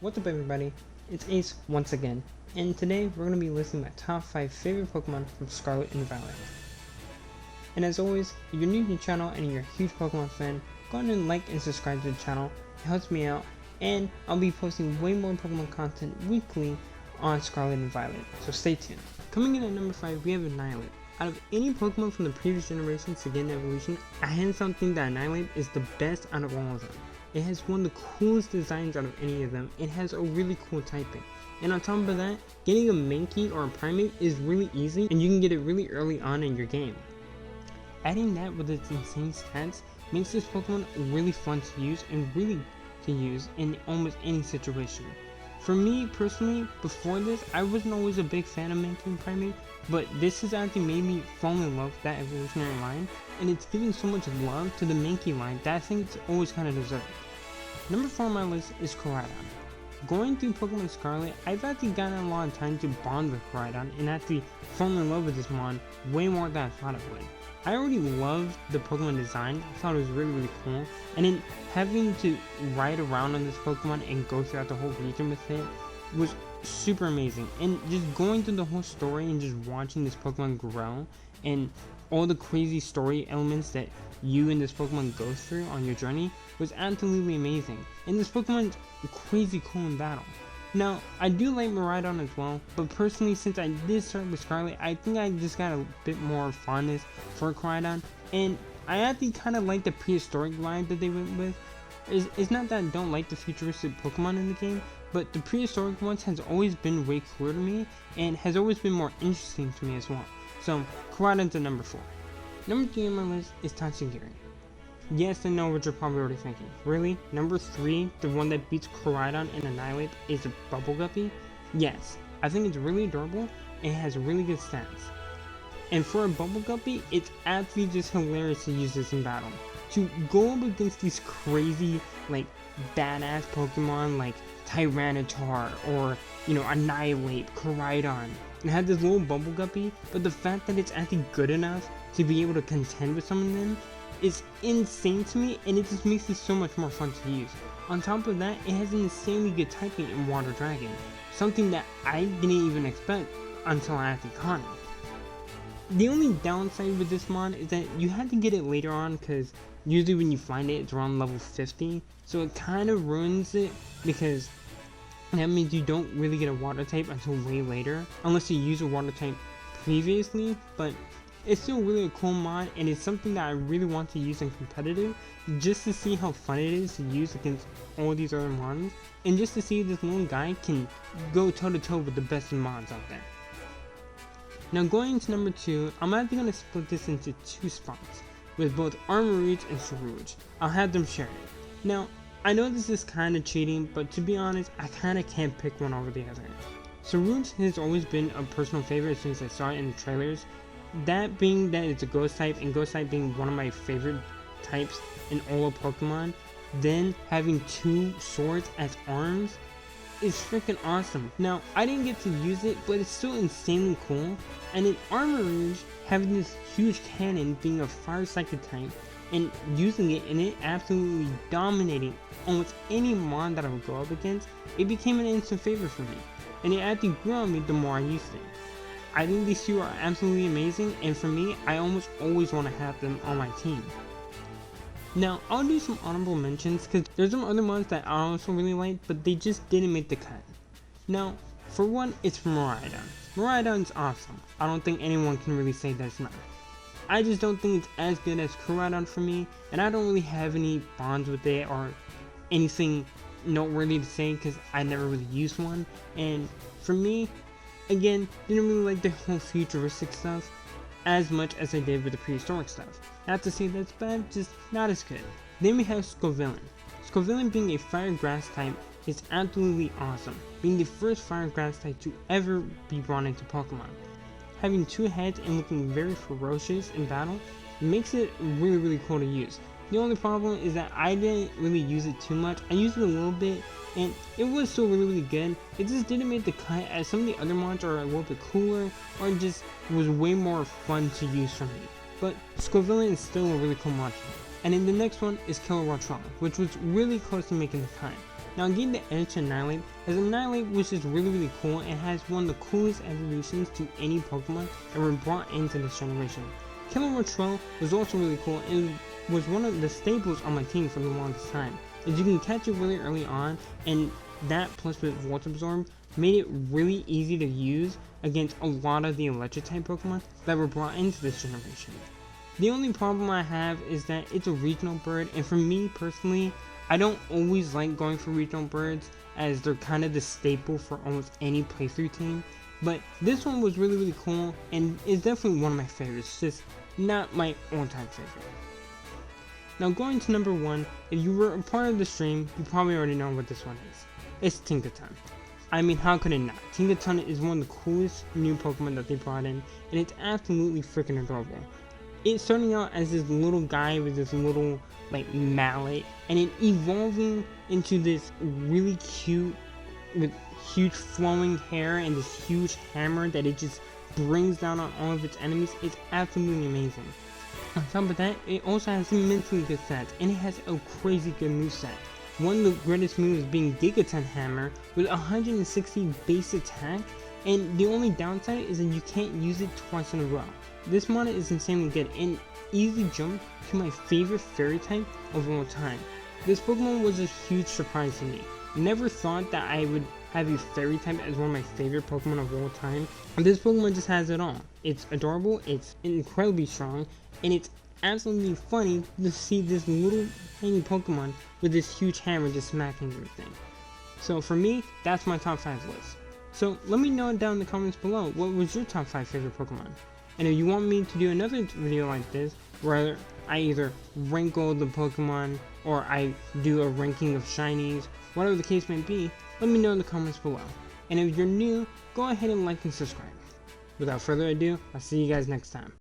What's up everybody, it's Ace once again, and today we're going to be listing my top 5 favorite Pokemon from Scarlet and Violet. And as always, if you're new to the channel and you're a huge Pokemon fan, go ahead and like and subscribe to the channel, it helps me out, and I'll be posting way more Pokemon content weekly on Scarlet and Violet, so stay tuned. Coming in at number 5, we have Annihilate. Out of any Pokemon from the previous generations to get an evolution, I hands down think that Annihilate is the best out of all of them. It has one of the coolest designs out of any of them. It has a really cool typing. And on top of that, getting a Mankey or a Primate is really easy and you can get it really early on in your game. Adding that with its insane stats makes this Pokemon really fun to use and really to use in almost any situation. For me personally, before this, I wasn't always a big fan of Mankey and Primate, but this has actually made me fall in love with that evolutionary line, and it's giving so much love to the Mankey line that I think it's always kind of deserved. Number 4 on my list is Koraidon. Going through Pokemon Scarlet, I've actually gotten a lot of time to bond with Koraidon and actually fall in love with this mon way more than I thought I would. I already loved the Pokemon design, I thought it was really cool, and then having to ride around on this Pokemon and go throughout the whole region with it was super amazing. And just going through the whole story and just watching this Pokemon grow and all the crazy story elements that you and this Pokemon go through on your journey was absolutely amazing, and this Pokemon's crazy cool in battle. Now, I do like Miraidon as well, but personally, since I did start with Scarlet, I think I just got a bit more fondness for Koraidon, and I actually kind of like the prehistoric vibe that they went with. It's not that I don't like the futuristic Pokemon in the game, but the prehistoric ones has always been way cooler to me, and has always been more interesting to me as well. So, Koraidon's at number 4. Number 3 on my list is Tatsugiri. Yes, I know what you're probably already thinking. Really? Number 3, the one that beats Koraidon and Annihilate, is a Bubble Guppy? Yes, I think it's really adorable and it has really good stats. And for a Bubble Guppy, it's actually just hilarious to use this in battle. To go up against these crazy, like, badass Pokemon like Tyranitar or, Annihilate, Koraidon, and have this little Bubble Guppy, but the fact that it's actually good enough to be able to contend with some of them is insane to me, and it just makes it so much more fun to use. On top of that, it has an insanely good typing in Water Dragon, something that I didn't even expect until I actually caught it. The only downside with this mon is that you had to get it later on, because usually when you find it, it's around level 50, so it kind of ruins it, because that means you don't really get a water type until way later, unless you use a water type previously. But it's still really a cool mod, and it's something that I really want to use in competitive, just to see how fun it is to use against all these other mods, and just to see if this little guy can go toe to toe with the best mods out there. Now going into number 2, I'm actually going to split this into 2 spots, with both Armarouge and Sarouge. I'll have them share it. Now, I know this is kind of cheating, but to be honest, I kind of can't pick one over the other. Sarouge has always been a personal favorite since I saw it in the trailers. That being that it's a ghost type, and ghost type being one of my favorite types in all of Pokemon, then having 2 swords as arms is freaking awesome. Now, I didn't get to use it, but it's still insanely cool, and in Armarouge, having this huge cannon being a fire psychic type, and using it and it absolutely dominating almost any mon that I would go up against, it became an instant favorite for me, and it actually grew on me the more I used it. I think these 2 are absolutely amazing, and for me, I almost always want to have them on my team. Now, I'll do some honorable mentions, because there's some other ones that I also really like, but they just didn't make the cut. Now, for one, it's Miraidon. Miraidon's awesome. I don't think anyone can really say that it's not. I just don't think it's as good as Koraidon for me, and I don't really have any bonds with it or anything noteworthy to say, because I never really used one, and for me, again, didn't really like the whole futuristic stuff as much as I did with the prehistoric stuff. Not to say that's bad, just not as good. Then we have Scovillain. Scovillain being a fire grass type is absolutely awesome, being the first fire grass type to ever be brought into Pokemon. Having 2 heads and looking very ferocious in battle makes it really cool to use. The only problem is that I didn't really use it too much. I used it a little bit, and it was still really good. It just didn't make the cut, as some of the other mods are a little bit cooler, or just was way more fun to use for me. But Scovillain is still a really cool mod. And then the next one is Kilowattrol, which was really close to making the cut. Now I gave the edge to Annihilate, as Annihilate was just really cool and has one of the coolest evolutions to any Pokemon that were brought into this generation. Kilowattrell was also really cool and was one of the staples on my team for the longest time, as you can catch it really early on, and that plus with Volt Absorb made it really easy to use against a lot of the electric type Pokemon that were brought into this generation. The only problem I have is that it's a regional bird, and for me personally, I don't always like going for regional birds as they're kind of the staple for almost any playthrough team, but this one was really cool and is definitely one of my favorites, just not my all-time favorite. Now going to number 1, if you were a part of the stream, you probably already know what this one is. It's Tinkaton. I mean, how could it not? Tinkaton is one of the coolest new Pokemon that they brought in, and it's absolutely freaking adorable. It's starting out as this little guy with this little like mallet, and it evolving into this really cute with huge flowing hair and this huge hammer that it just brings down on all of its enemies. It's absolutely amazing. On top of that, it also has immensely good stats, and it has a crazy good moveset. One of the greatest moves being Gigaton Hammer with 160 base attack, and the only downside is that you can't use it twice in a row. This mod is insanely good and easily jump to my favorite fairy type of all time. This Pokemon was a huge surprise to me. Never thought that I would have a fairy type as one of my favorite Pokemon of all time. And this Pokemon just has it all. It's adorable, it's incredibly strong, and it's absolutely funny to see this little tiny Pokemon with this huge hammer just smacking everything. So for me, that's my top 5 list. So let me know down in the comments below, what was your top 5 favorite Pokemon? And if you want me to do another video like this, where I either rank all the Pokemon, or I do a ranking of shinies, whatever the case may be, let me know in the comments below. And if you're new, go ahead and like and subscribe. Without further ado, I'll see you guys next time.